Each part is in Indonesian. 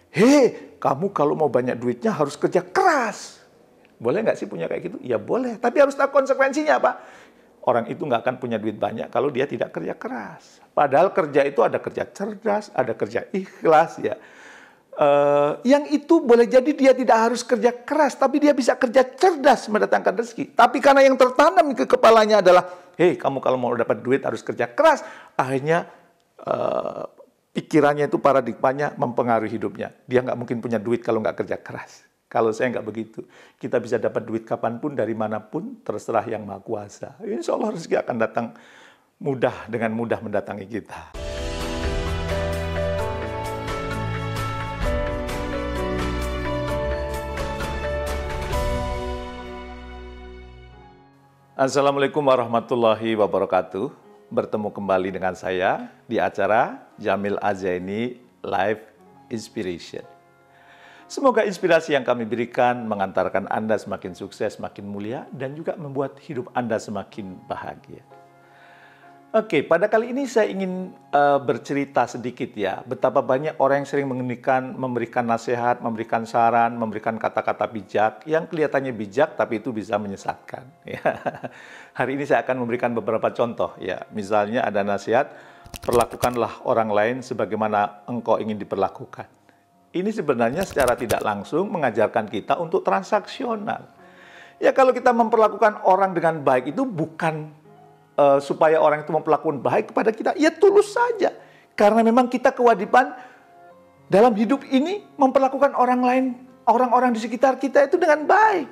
Hei, kamu kalau mau banyak duitnya harus kerja keras. Boleh nggak sih punya kayak gitu? Ya boleh, tapi harus tahu konsekuensinya, Pak. Orang itu nggak akan punya duit banyak kalau dia tidak kerja keras. Padahal kerja itu ada kerja cerdas, ada kerja ikhlas, ya. Yang itu boleh jadi dia tidak harus kerja keras, tapi dia bisa kerja cerdas mendatangkan rezeki. Tapi karena yang tertanam ke kepalanya adalah, hei, kamu kalau mau dapat duit harus kerja keras, akhirnya pikirannya itu, paradigmanya mempengaruhi hidupnya. Dia nggak mungkin punya duit kalau nggak kerja keras. Kalau saya nggak begitu. Kita bisa dapat duit kapanpun, dari manapun, terserah Yang Maha Kuasa. Insya Allah rezeki akan datang dengan mudah mendatangi kita. Assalamualaikum warahmatullahi wabarakatuh. Bertemu kembali dengan saya di acara Jamil Azaini Live Inspiration. Semoga inspirasi yang kami berikan mengantarkan Anda semakin sukses, semakin mulia, dan juga membuat hidup Anda semakin bahagia. Oke, pada kali ini saya ingin bercerita sedikit ya, betapa banyak orang yang sering memberikan nasihat, memberikan saran, memberikan kata-kata bijak, yang kelihatannya bijak tapi itu bisa menyesatkan. Ya. Hari ini saya akan memberikan beberapa contoh ya, misalnya ada nasihat, perlakukanlah orang lain sebagaimana engkau ingin diperlakukan. Ini sebenarnya secara tidak langsung mengajarkan kita untuk transaksional. Ya, kalau kita memperlakukan orang dengan baik itu bukan supaya orang itu memperlakukan baik kepada kita, ya tulus saja. Karena memang kita kewajiban dalam hidup ini memperlakukan orang lain, orang-orang di sekitar kita itu dengan baik.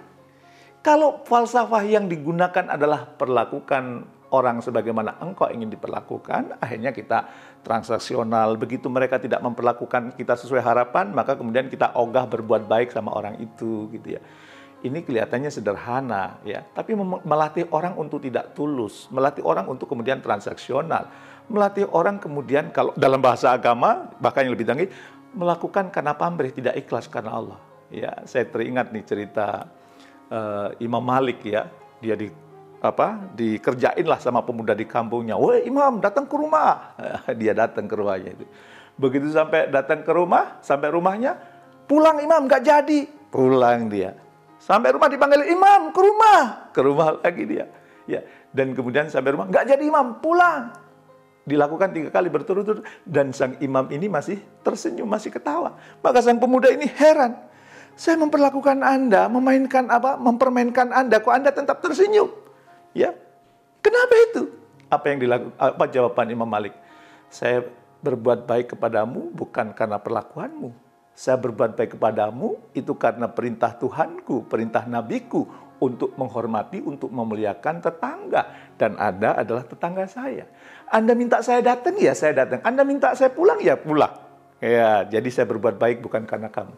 Kalau falsafah yang digunakan adalah perlakukan orang sebagaimana engkau ingin diperlakukan, akhirnya kita transaksional. Begitu mereka tidak memperlakukan kita sesuai harapan, maka kemudian kita ogah berbuat baik sama orang itu, gitu ya. Ini kelihatannya sederhana ya, tapi melatih orang untuk tidak tulus, melatih orang untuk kemudian transaksional, melatih orang kemudian, kalau dalam bahasa agama bahkan yang lebih tinggi, melakukan karena pamrih, tidak ikhlas karena Allah. Ya, saya teringat nih cerita Imam Malik ya, dia dikerjain lah sama pemuda di kampungnya. Woi Imam, datang ke rumah. Dia datang ke rumahnya itu. Begitu datang ke rumah, sampai rumahnya, pulang Imam, nggak jadi. Pulang dia. Sampai rumah dipanggil Imam, ke rumah lagi dia. Ya, dan kemudian sampai rumah, nggak jadi Imam, pulang. Dilakukan 3 kali berturut-turut, dan sang imam ini masih tersenyum, masih ketawa. Maka sang pemuda ini heran. Saya memperlakukan Anda, mempermainkan Anda, kok Anda tetap tersenyum? Ya, kenapa itu? Apa jawaban Imam Malik? Saya berbuat baik kepadamu bukan karena perlakuanmu. Saya berbuat baik kepadamu itu karena perintah Tuhanku, perintah Nabiku untuk menghormati, untuk memuliakan tetangga. Dan Anda adalah tetangga saya. Anda minta saya datang, ya saya datang. Anda minta saya pulang, ya pulang. Ya, jadi saya berbuat baik bukan karena kamu.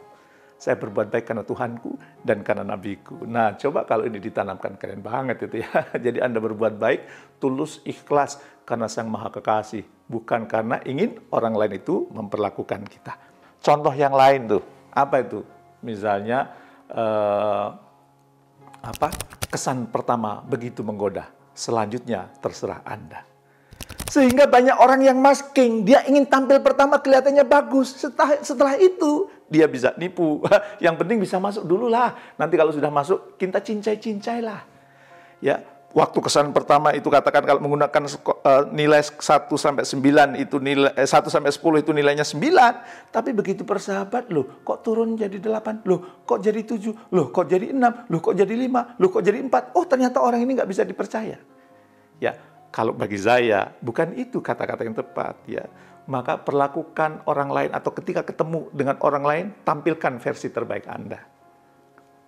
Saya berbuat baik karena Tuhanku dan karena Nabiku. Nah, coba kalau ini ditanamkan, keren banget itu ya. Jadi Anda berbuat baik, tulus, ikhlas karena Sang Maha Kekasih. Bukan karena ingin orang lain itu memperlakukan kita. Contoh yang lain tuh, apa itu? Misalnya, kesan pertama begitu menggoda, selanjutnya terserah Anda. Sehingga banyak orang yang masking, dia ingin tampil pertama kelihatannya bagus, setelah itu dia bisa nipu. Yang penting bisa masuk dulu lah, nanti kalau sudah masuk, kita cincai-cincai lah. Ya. Waktu kesan pertama itu katakan kalau menggunakan nilai 1 sampai 9 itu 1 sampai 10 itu nilainya 9, tapi begitu bersahabat, loh kok turun jadi 8, loh kok jadi 7, loh kok jadi 6, loh kok jadi 5, loh kok jadi 4. Oh, ternyata orang ini nggak bisa dipercaya. Ya, kalau bagi saya bukan itu kata-kata yang tepat ya. Maka perlakukan orang lain atau ketika ketemu dengan orang lain, tampilkan versi terbaik Anda.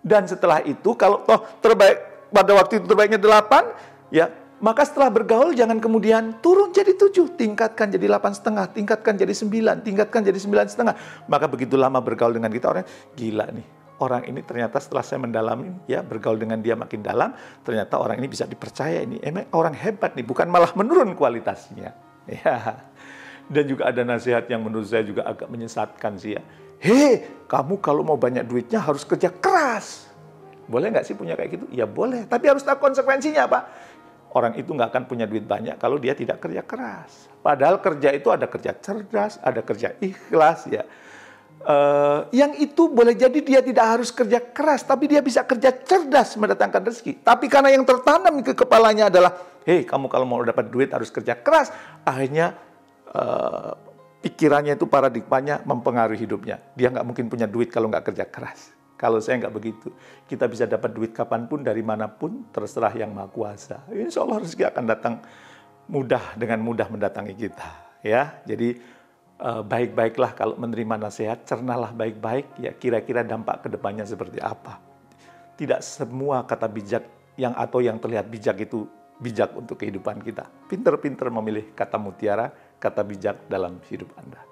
Dan setelah itu kalau toh terbaik pada waktu itu terbaiknya 8, ya, maka setelah bergaul jangan kemudian turun jadi 7, tingkatkan jadi 8,5, tingkatkan jadi 9, tingkatkan jadi 9,5. Maka begitu lama bergaul dengan kita, orang gila nih. Orang ini ternyata setelah saya mendalami, ya, bergaul dengan dia makin dalam, ternyata orang ini bisa dipercaya, ini emang orang hebat nih, bukan malah menurun kualitasnya. Ya. Dan juga ada nasihat yang menurut saya juga agak menyesatkan sih ya. Hei, kamu kalau mau banyak duitnya harus kerja keras. Boleh nggak sih punya kayak gitu? Ya boleh, tapi harus tahu konsekuensinya, Pak. Orang itu nggak akan punya duit banyak kalau dia tidak kerja keras. Padahal kerja itu ada kerja cerdas, ada kerja ikhlas, ya. yang itu boleh jadi dia tidak harus kerja keras, tapi dia bisa kerja cerdas mendatangkan rezeki. Tapi karena yang tertanam ke kepalanya adalah, hei, kamu kalau mau dapat duit harus kerja keras, akhirnya pikirannya itu, paradigmanya mempengaruhi hidupnya. Dia nggak mungkin punya duit kalau nggak kerja keras. Kalau saya nggak begitu. Kita bisa dapat duit kapanpun, dari manapun, terserah Yang Maha Kuasa. Insya Allah rezeki akan datang dengan mudah mendatangi kita. Ya, jadi baik-baiklah kalau menerima nasihat, cernalah baik-baik, ya kira-kira dampak kedepannya seperti apa. Tidak semua kata bijak atau yang terlihat bijak itu bijak untuk kehidupan kita. Pinter-pinter memilih kata mutiara, kata bijak dalam hidup Anda.